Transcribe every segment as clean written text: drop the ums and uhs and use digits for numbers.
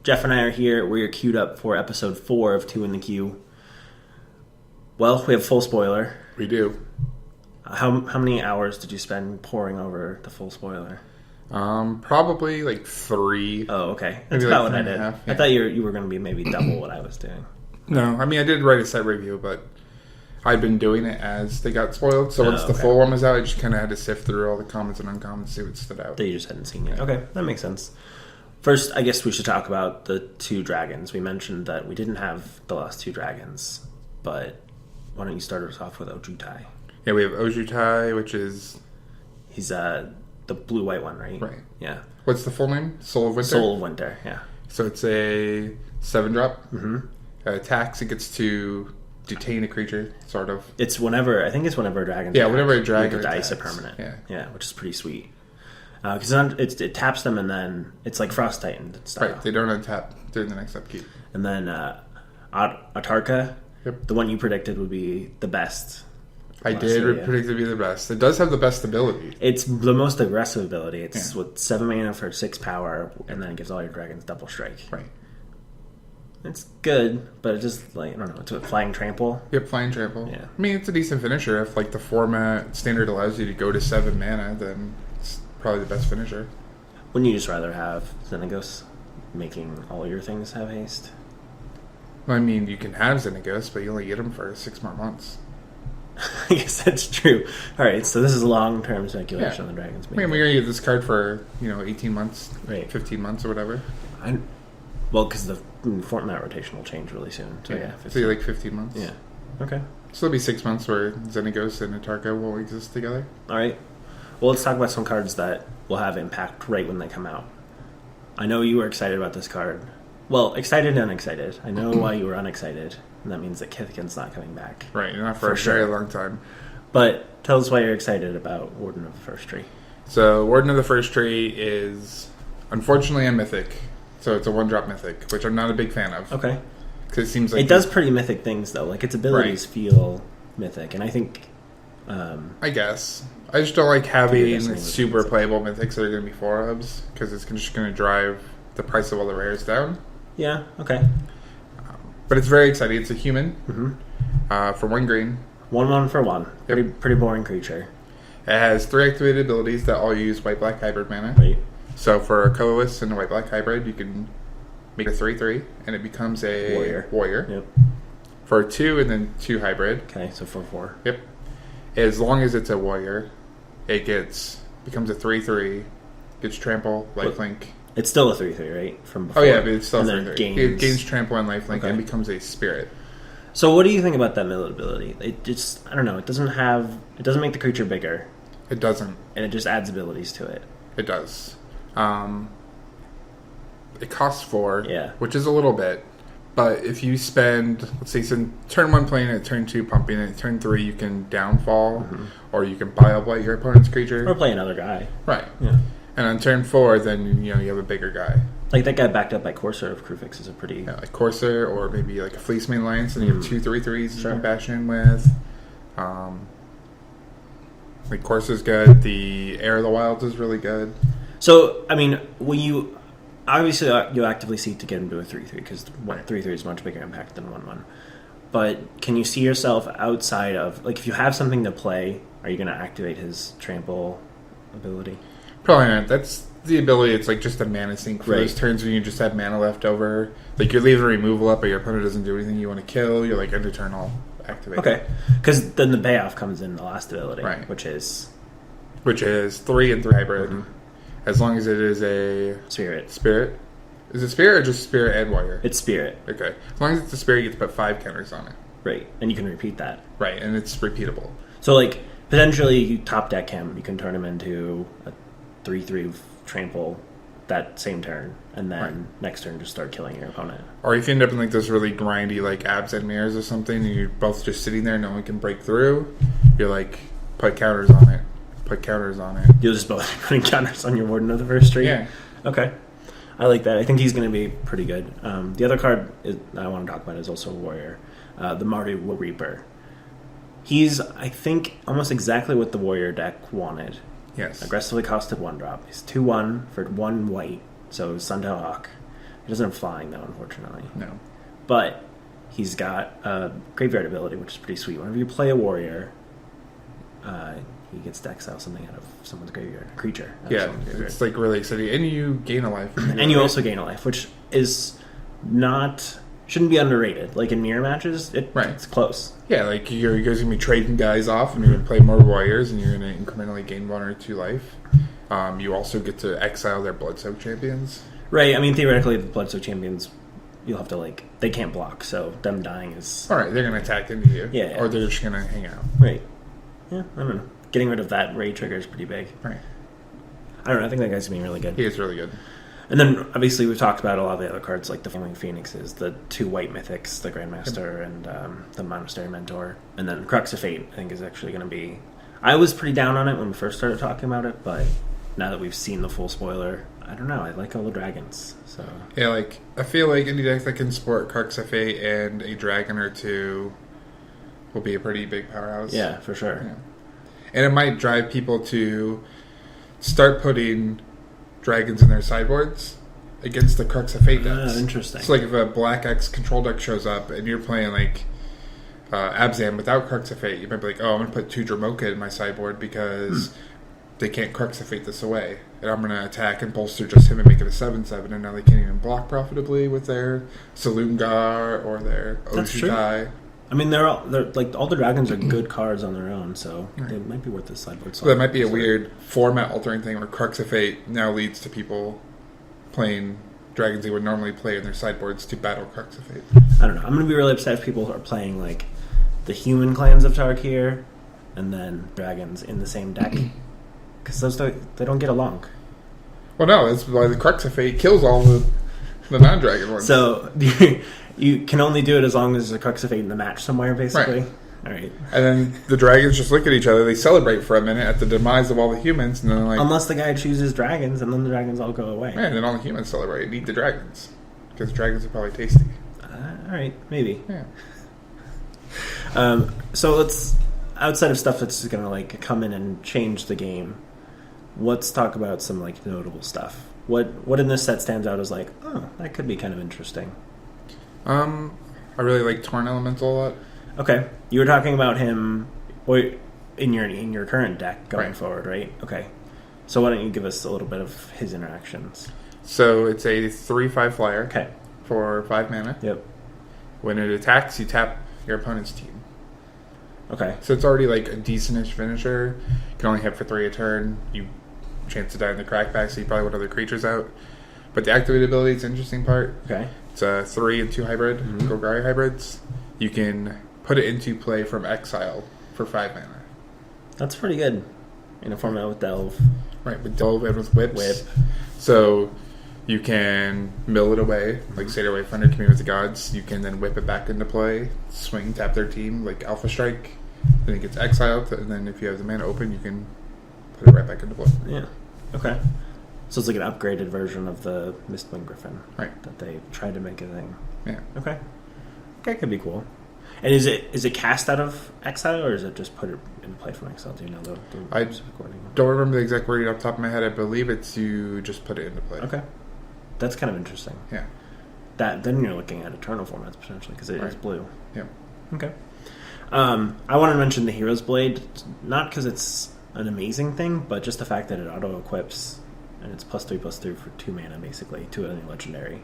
Jeff and I are here. We're queued up for episode 4 of 2 in the Queue. Well, we have full spoiler. We do. How many hours did you spend poring over the full spoiler? Probably like 3. Oh, okay. That's Maybe about like what I 3 and did. a half, yeah. I thought you were going to be maybe double what I was doing. No, I mean, I did write a set review, but I'd been doing it as they got spoiled. So once the full one was out, I just kind of had to sift through all the commons and uncommons, see what stood out. That you just hadn't seen yet. Okay, that makes sense. First, I guess we should talk about the 2 dragons. We mentioned that we didn't have the last 2 dragons, but why don't you start us off with Ojutai? Yeah, we have Ojutai, which is... He's the blue-white one, right? Right. Yeah. What's the full name? Soul of Winter? Soul of Winter, yeah. So it's a 7-drop. Mm-hmm. Attacks, it gets to detain a creature, sort of. I think it's whenever a dragon Yeah, whenever a dragon dice a attacks. permanent. Yeah, which is pretty sweet. Because it taps them and then it's like Frost Titan style. Right, they don't untap during the next upkeep. And then Atarka, Yep. the one you predicted would be the best. I did predict it to be the best. It does have the best ability. It's the most aggressive ability. It's with 7 mana for 6 power, and then it gives all your dragons double strike. Right. It's good, but it just, like, I don't know, it's a flying trample. Yep, Flying Trample. Yeah. I mean, it's a decent finisher. If, like, the format standard allows you to go to 7 mana, then it's probably the best finisher. Wouldn't you just rather have Xenagos making all your things have haste? I mean, you can have Xenagos, but you only get them for 6 more months. I guess that's true. Alright, so this is long-term speculation on the dragons. I mean, we're going to get this card for, 18 months, Right. 15 months or whatever. Well, because the format rotation will change really soon. So yeah, So you're like 15 months. Yeah. Okay. So it'll be 6 months where Xenagos and Atarka will exist together. All right. Well, let's talk about some cards that will have impact right when they come out. I know you were excited about this card. Well, excited and unexcited. I know why you were unexcited, and that means that Kithkin's not coming back. Right, not for a sure. very long time. But tell us why you're excited about Warden of the First Tree. So Warden of the First Tree is unfortunately a mythic. So it's a 1-drop mythic, which I'm not a big fan of. Okay. Because it seems like... It does pretty mythic things, though. Like, its abilities feel mythic, and I think... I guess. I just don't like having definitely super playable mythics that are going to be 4-hubs, because it's just going to drive the price of all the rares down. Yeah, okay. But it's very exciting. It's a human for 1 green. 1/1 for 1. Pretty boring creature. It has 3 activated abilities that all use white-black hybrid mana. Right. So for a colorless and a white-black hybrid, you can make a 3/3, and it becomes a warrior. Yep. For a 2 and then 2 hybrid. Okay, so 4/4. Yep. As long as it's a warrior, it becomes a 3/3, gets trample, lifelink. It's still a 3/3, right? From before. Oh yeah, but it's still and 3/3. It gains trample and lifelink and becomes a spirit. So what do you think about that middle ability? It just, I don't know, it doesn't make the creature bigger. It doesn't. And it just adds abilities to it. It does. It costs 4, which is a little bit. But if you spend, let's say, turn 1 playing it, turn 2 pumping it, turn 3 you can downfall, or you can buy up your opponent's creature. Or play another guy. Right. Yeah. And on turn 4, then you have a bigger guy. Like that guy backed up by Corsair of Krufix is a pretty... Yeah, like Corsair, or maybe like a Fleeceman Alliance, and you have 2 3/3s you can bash in with. Like Corsair's good. The Air of the Wilds is really good. So, I mean, when you... Obviously, you actively seek to get him to a 3/3, because 3/3 is much bigger impact than 1/1. But can you see yourself outside of... Like, if you have something to play, are you going to activate his trample ability? Probably not. That's the ability. It's like just a mana sink for those turns when you just have mana left over. Like, you're leaving a removal up, but your opponent doesn't do anything you want to kill. You're like, end of turn, I'll activate. Okay. Because then the payoff comes in the last ability, which is 3 and 3 hybrid. As long as it is a... Spirit. Spirit? Is it Spirit or just Spirit and Warrior? It's Spirit. Okay. As long as it's a Spirit, you get to put 5 counters on it. Right. And you can repeat that. Right. And it's repeatable. So, like, potentially you top deck him. You can turn him into a 3/3 trample that same turn. And then next turn just start killing your opponent. Or if you end up in, like, this really grindy, like, Abs and Mirrors or something, and you're both just sitting there, no one can break through, you're like, put counters on it. Put counters on it. You'll just both be putting counters on your Warden of the First Tree? Yeah. Okay. I like that. I think he's going to be pretty good. The other card I want to talk about is also a warrior. The Mardu Reaper. He's, I think, almost exactly what the warrior deck wanted. Yes. Aggressively costed 1-drop. He's 2/1 for 1 white. So Suntail Hawk. He doesn't have flying, though, unfortunately. No. But he's got a graveyard ability, which is pretty sweet. Whenever you play a warrior, he gets to exile something out of someone's graveyard. A creature. Yeah, it's like really exciting. And you gain a life. And you also gain a life, which is not... shouldn't be underrated. Like in mirror matches, it's close. Yeah, like you're guys going to be trading guys off and you're going to play more warriors and you're going to incrementally gain 1 or 2 life. You also get to exile their Bloodsoaked champions. Right, I mean, theoretically, the Bloodsoaked champions, you'll have to, like... they can't block, so them dying is... Alright, they're going to attack into you. Yeah. Or they're just going to hang out. Right. Yeah, I don't know. Getting rid of that raid trigger is pretty big. Right. I don't know, I think that guy's being really good. He is really good. And then, obviously, we've talked about a lot of the other cards, like the Flaming Phoenixes, the 2 white mythics, the Grandmaster, and the Monastery Mentor. And then Crux of Fate, I think, is actually going to be... I was pretty down on it when we first started talking about it, but now that we've seen the full spoiler, I don't know, I like all the dragons, so... Yeah, like, I feel like any deck that can support Crux of Fate and a dragon or 2 will be a pretty big powerhouse. Yeah, for sure. Yeah. And it might drive people to start putting dragons in their sideboards against the Crux of Fate decks. Interesting. So, like, if a Black X control deck shows up and you're playing, like, Abzan without Crux of Fate, you might be like, oh, I'm going to put 2 Dromoka in my sideboard because they can't Crux of Fate this away. And I'm going to attack and bolster just him and make it a 7/7, and now they can't even block profitably with their Salungar or their Ojutai. I mean, they're like all the dragons are good cards on their own, so they might be worth the sideboard. So that might be a weird format-altering thing where Crux of Fate now leads to people playing dragons they would normally play in their sideboards to battle Crux of Fate. I don't know. I'm going to be really upset if people are playing like the human clans of Tarkir and then dragons in the same deck, because they don't get along. Well, no, that's why the Crux of Fate kills all the non-dragon ones. So you can only do it as long as there's a Crux of Fate in the match somewhere, basically. Right. All right. And then the dragons just look at each other. They celebrate for a minute at the demise of all the humans, and then they're like, unless the guy chooses dragons, and then the dragons all go away. and then all the humans celebrate and eat the dragons because dragons are probably tasty. All right, maybe. Yeah. So let's, outside of stuff that's going to like come in and change the game, let's talk about some like notable stuff. What in this set stands out as like, oh, that could be kind of interesting? I really like Torn Elemental a lot. Okay, you were talking about him in your current deck going Right. forward, right? Okay, so why don't you give us a little bit of his interactions? So it's a 3/5 flyer. Okay. For 5 mana. Yep. When it attacks, you tap your opponent's team. Okay. So it's already like a decentish finisher. You can only hit for 3 a turn. You chance to die in the crackback, so you probably want other creatures out. But the activated ability is the interesting part. Okay. It's a 3 and 2 hybrid, Golgari hybrids. You can put it into play from exile for 5 mana. That's pretty good in a format with Delve. Right, with Delve and with Whips. Whip. So you can mill it away, like Seder Wayfinder, Commune with the Gods. You can then whip it back into play, swing, tap their team, like Alpha Strike. Then it gets exiled, and then if you have the mana open, you can put it right back into play. Yeah. Okay. So it's like an upgraded version of the Mistwing Griffin. Right. That they tried to make a thing. Yeah. Okay. Okay, could be cool. And is it cast out of exile, or is it just put it into play from exile? Do you know the I specific wording? don't remember the exact wording off the top of my head. I believe it's you just put it into play. Okay. That's kind of interesting. Yeah. Then you're looking at Eternal formats potentially, because it is Right. blue. Yeah. Okay. I want to mention the Hero's Blade, not because it's an amazing thing, but just the fact that it auto-equips, and it's +3/+3 for 2 mana, basically, to any legendary.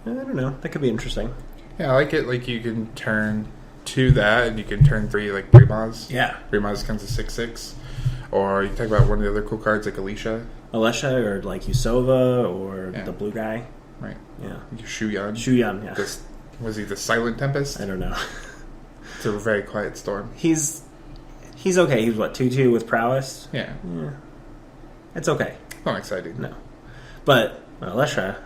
I don't know. That could be interesting. Yeah, I like it. Like, you can turn 2 that, and you can turn 3, like, Brimaz. Yeah. Brimaz comes to 6/6. Or you can talk about one of the other cool cards, like Alicia. Alicia, or, like, Yusova, or Yeah. the blue guy. Right. Yeah. Shuyan. Shuyan, yeah. Was he the Silent Tempest? I don't know. It's a very quiet storm. He's okay. He's, what, 2/2 with prowess? Yeah. Yeah. It's okay. Not exciting. No. But Alicia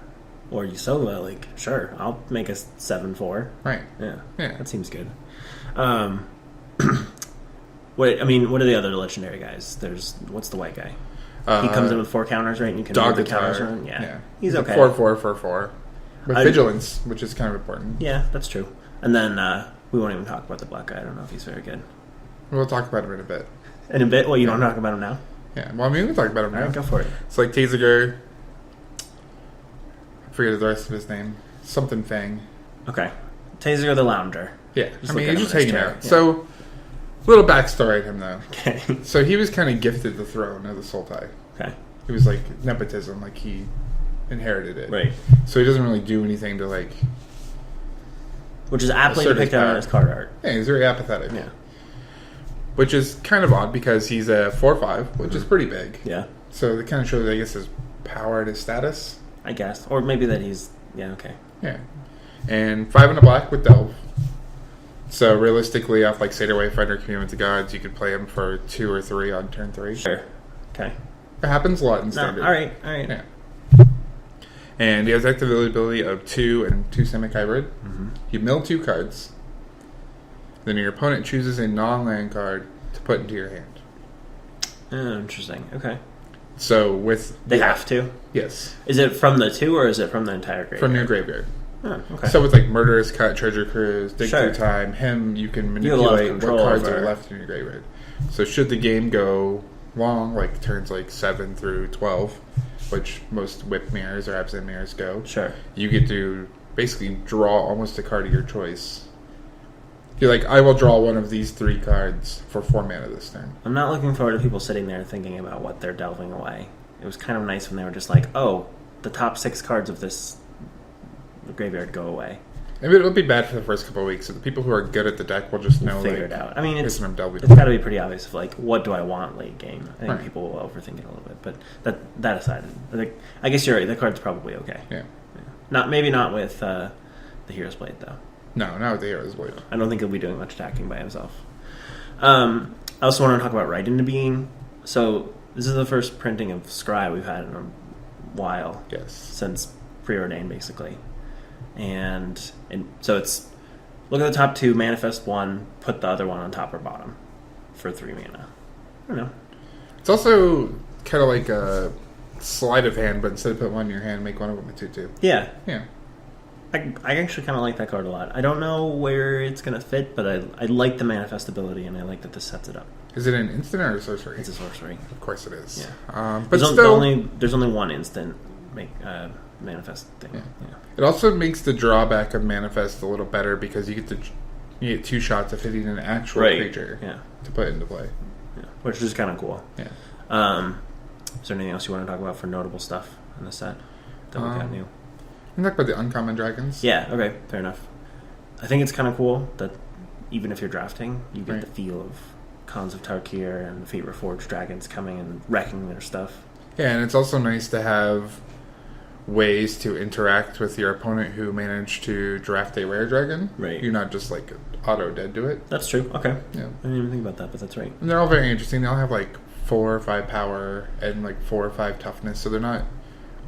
or Yusova, like, sure, I'll make a 7/4. Right. Yeah. Yeah. That seems good. What are the other legendary guys? What's the white guy? He comes in with 4 counters, right? And you can move the counters around. Yeah. He's okay. 4/4/4/4. With vigilance, which is kind of important. Yeah, that's true. And then we won't even talk about the black guy. I don't know if he's very good. We'll talk about him in a bit. In a bit? Well, you don't talk about him now? Yeah. Well, I mean, we'll talk about him now. All right, go for it. It's like Taziger. forget the rest of his name. Something Fang. Okay. Taser the Lounger. Yeah. Just I mean, look at he's just him in his hanging chair. out. Yeah. So, little backstory on him, though. Okay. So, he was kind of gifted the throne of the Sultai. Okay. It was like nepotism, like he inherited it. Right. So, he doesn't really do anything to, like... Which is aptly assert his depicted on power. his card art. Yeah, he's very apathetic. Yeah. Which is kind of odd because he's a 4/5, which is pretty big. Yeah. So, it kind of shows, I guess, his power and his status. I guess. Or maybe that he's... Yeah, okay. Yeah. And 5 and a black with Delve. So realistically, off like Satyr Wayfinder, Community of the Gods, you could play him for 2 or 3 on turn 3. Sure. Okay. It happens a lot in No, Standard. alright. Yeah. And he has activability of 2 and 2 semi-hybrid. Mm-hmm. You mill 2 cards. Then your opponent chooses a non-land card to put into your hand. Oh, interesting. Okay. So with... They have to? Yes. Is it from the 2 or is it from the entire graveyard? From your graveyard. Oh, okay. So with like Murderous Cut, Treasure Cruise, Dig Sure. Through Time, him, you can You have a lot of manipulate what control cards over- are left in your graveyard. So should the game go long, like turns like 7 through 12, which most Whip Mirrors or Absent Mirrors go, Sure. you get to basically draw almost a card of your choice. You're like, I will draw one of these 3 cards for 4 mana this turn. I'm not looking forward to people sitting there thinking about what they're delving away. It was kind of nice when they were just like, oh, the top 6 cards of this graveyard go away. Maybe it'll be bad for the first couple of weeks. So the people who are good at the deck will just know, Figure like, it out. I mean, here's it's what I'm delving. got to be pretty obvious of like, what do I want late game? I think Right. people will overthink it a little bit, but that aside, I guess you're right. The card's probably okay. Yeah. Maybe not with the Hero's Blade though. No, not with the Hero's Blade. I don't think he'll be doing much attacking by himself. I also want to talk about Right Into Being. So this is the first printing of Scry we've had in a while. Yes. Since Preordained, basically. And so it's look at the top 2, manifest 1, put the other one on top or bottom for 3 mana. I don't know. It's also kind of like a sleight of hand, but instead of put one in your hand, make one of them a 2/2. Yeah. Yeah. I actually kind of like that card a lot. I don't know where it's going to fit, but I like the manifest ability, and I like that this sets it up. Is it an instant or a sorcery? It's a sorcery. Of course it is. Yeah. But There's still, there's only one instant manifest thing. Yeah. Yeah. it also makes the drawback of manifest a little better because you get 2 shots of hitting an actual creature Yeah. to put into play. Yeah. Which is kind of cool. Yeah. Is there anything else you want to talk about for notable stuff in the set that we got new? We can talk about the uncommon dragons. Yeah, okay, fair enough. I think it's kind of cool that even if you're drafting, you get Right. the feel of Khans of Tarkir and Fate Reforged dragons coming and wrecking their stuff. Yeah, and it's also nice to have ways to interact with your opponent who managed to draft a rare dragon. Right. You're not just like auto dead to it. That's true, okay. Yeah. I didn't even think about that, but that's right. And they're all very interesting. They all have like 4 or 5 power and like 4 or 5 toughness, so they're not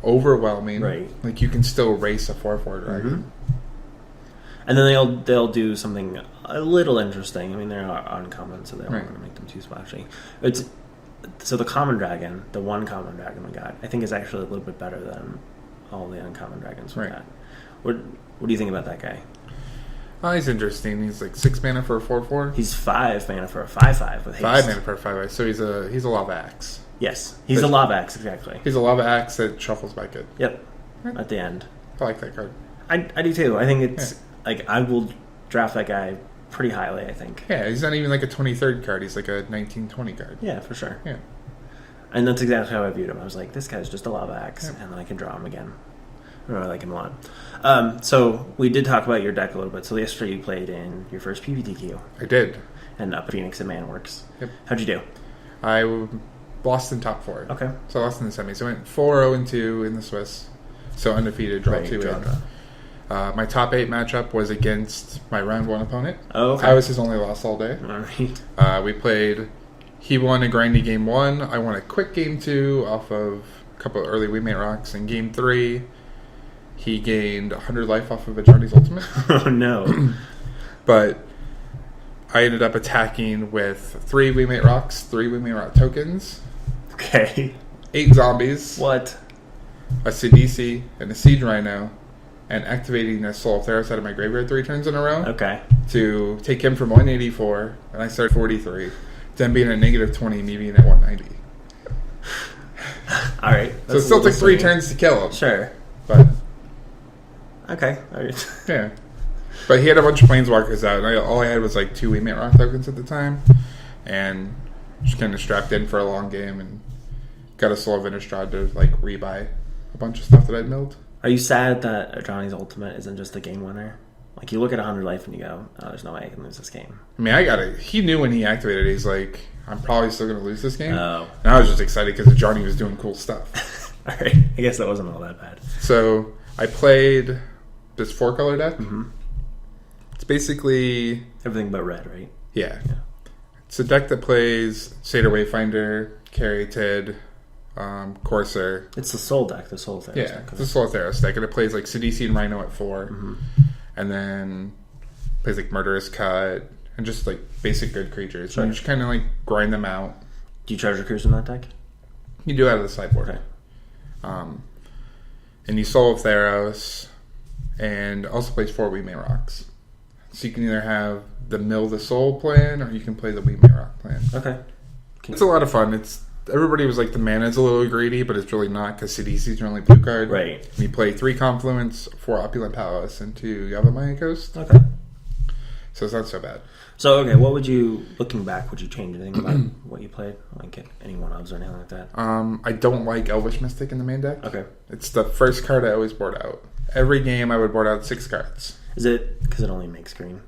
overwhelming. Right. Like you can still race a 4/4 dragon. And then they'll do something a little interesting. I mean, they're uncommon, so they don't Right. want to make them too splashy. So the common dragon, the one common dragon we got, I think is actually a little bit better than all the uncommon dragons we Right. got. What do you think about that guy? Oh, he's interesting. He's like 6 mana for a 4/4. He's 5 mana for a 5/5 with haste. 5 mana for a 5/5. So he's a lava axe. Yes, he's a lava axe, exactly. He's a lava axe that shuffles back it. Yep, at the end. I like that card. I do too. I think it's like I will draft that guy pretty highly. I think. Yeah, he's not even like a 23rd card. He's like a 19-20 card. Yeah, for sure. Yeah. And that's exactly how I viewed him. I was like, this guy's just a lava axe, and then I can draw him again. I really like him a lot. So we did talk about your deck a little bit. So yesterday you played in your first PPTQ. I did. And up at Phoenix and Manworks. Yep. How'd you do? I lost in top 4. Okay. So I lost in the semis. I went 4-0-2 in the Swiss. So undefeated, draw 2 in. My top 8 matchup was against my round 1 opponent. Oh, okay. I was his only loss all day. All right. We played. He won a grindy game 1. I won a quick game 2 off of a couple of early Wemate Rocks. In game 3, he gained 100 life off of a Johnny's Ultimate. Oh, no. But I ended up attacking with 3 Wemate Rocks, 3 Wemate Rock tokens, Okay. 8 zombies, What? a Sidisi, and a Siege Rhino, and activating a Soul of Theros out of my graveyard 3 turns in a row Okay. to take him from 184, and I started 43, then being a negative 20, me being at 190. All right. So it still took 3 turns to kill him. Sure. But Okay. All right. Yeah. But he had a bunch of planeswalkers out, and all I had was like 2 Weemate Rock tokens at the time, and just kind of strapped in for a long game and got a Soul of Innistrad to like rebuy a bunch of stuff that I'd milled. Are you sad that Johnny's ultimate isn't just a game winner? Like, you look at 100 life and you go, oh, there's no way I can lose this game. I mean, he knew when he activated it, he's like, I'm probably still going to lose this game. Oh. And I was just excited because Johnny was doing cool stuff. All right. I guess that wasn't all that bad. So I played this 4-color deck. Mm-hmm. It's basically... Everything but red, right? Yeah. It's a deck that plays Satyr Wayfinder, Caryatid, Courser. It's the Soul deck, the Soul Theros deck. It's the Soul Theros deck, and it plays like Sidisi and Rhino at 4. Mm-hmm. And then plays like Murderous Cut and just like basic good creatures. Sure. And you just kind of like grind them out. Do you Treasure Cruise in that deck? You do it out of the sideboard. Okay. And you Soul of Theros, and also plays 4 Weemate Rocks. So you can either have the Mill the Soul plan, or you can play the Weemate Rock plan. Okay. It's a lot of fun. Everybody was like, the mana's a little greedy, but it's really not, because Sidisi's your only blue card. Right. And you play 3 Confluence, 4 Opulent Palace, and 2 Yavimaya Coast. Okay. So it's not so bad. So, okay, what would you, looking back, would you change anything about what you played? Like, get any one-ups or anything like that? I don't like Elvish Mystic in the main deck. Okay. It's the first card I always board out. Every game I would board out 6 cards. Is it because it only makes green?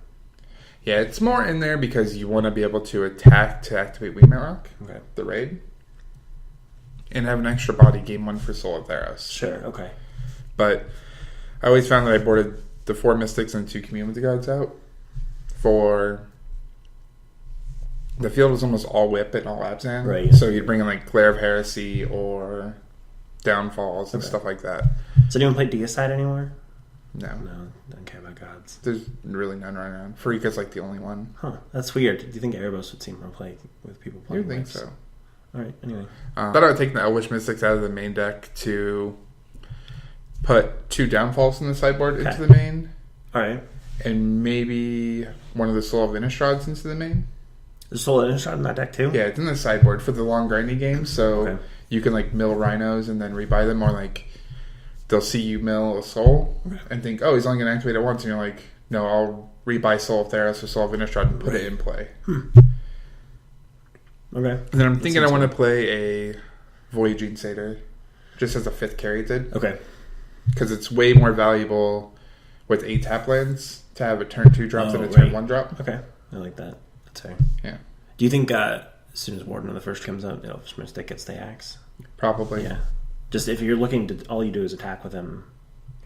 Yeah, it's more in there because you want to be able to attack to activate Weemate Rock, Okay. the raid, and have an extra body game 1 for Soul of Theros. Sure, okay. But I always found that I boarded the 4 Mystics and 2 Community Gods out for... The field was almost all Whip and all Abzan. Right. So you'd bring in like Glare of Heresy or Downfalls and stuff like that. Does anyone play Deicide anymore? No. No, don't care about gods. There's really none running around. Freaka's like the only one. Huh, that's weird. Do you think Erebos would seem more play with people I playing would think whips? so. Alright, anyway. Thought I would take the Elvish Mystics out of the main deck to put 2 Downfalls in the sideboard into the main. Alright. And maybe one of the Soul of Innistrads into the main. Is Soul of Innistrad in that deck too? Yeah, it's in the sideboard for the long grindy games, so you can like mill Rhinos and then rebuy them, or like they'll see you mill a Soul and think, oh, he's only going to activate it once, and you're like, no, I'll rebuy Soul of Theros or Soul of Innistrad and put it in play. Okay. And then I'm thinking I want to play a Voyaging Satyr just as a 5th Caryatid. Okay. Because it's way more valuable with 8 tap lands to have a turn 2 drop than a turn 1 drop. Okay. I like that. That's fair. Yeah. Do you think as soon as Warden of the First comes out, Elvish Mystic gets the axe? Probably. Yeah. Just if you're looking to, all you do is attack with him,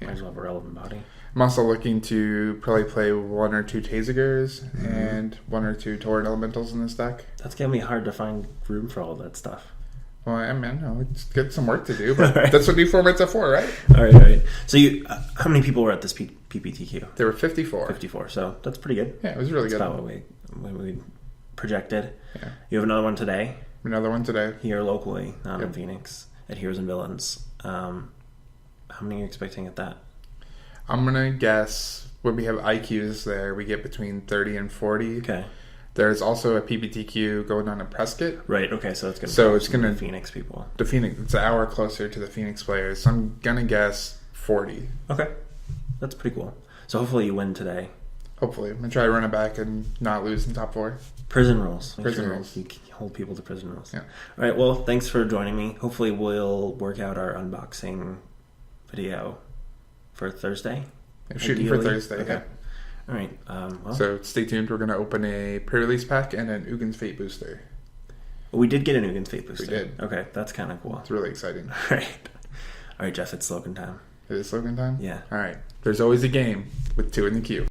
might as well have a relevant body. I'm also looking to probably play 1 or 2 Tazigurs and 1 or 2 Torrent Elementals in this deck. That's going to be hard to find room for all that stuff. Well, I mean, no, it's got some work to do, but that's what new formats are for, right? All right. So how many people were at this PPTQ? There were 54. 54, so that's pretty good. Yeah, it was really that's good. About what we projected. Yeah. You have another one today? Another one today. Here locally, not in Phoenix, at Heroes and Villains. How many are you expecting at that? I'm going to guess when we have IQs there, we get between 30 and 40. Okay. There's also a PPTQ going on in Prescott. Right, okay, so it's going to Phoenix people. The Phoenix, it's an hour closer to the Phoenix players, so I'm going to guess 40. Okay. That's pretty cool. So hopefully you win today. Hopefully. I'm going to try to run it back and not lose in top 4. Prison rules. Prison rules. You hold people to prison rules. Yeah. All right, well, thanks for joining me. Hopefully we'll work out our unboxing video for Thursday. I'm shooting for Thursday, okay. yeah. All right. Well, so stay tuned. We're going to open a pre-release pack and an Ugin's Fate booster. we did get an Ugin's Fate booster. We did. Okay, that's kind of cool. It's really exciting. All right, Jeff, it's slogan time. It is slogan time? Yeah. All right. There's always a game with 2 in the queue.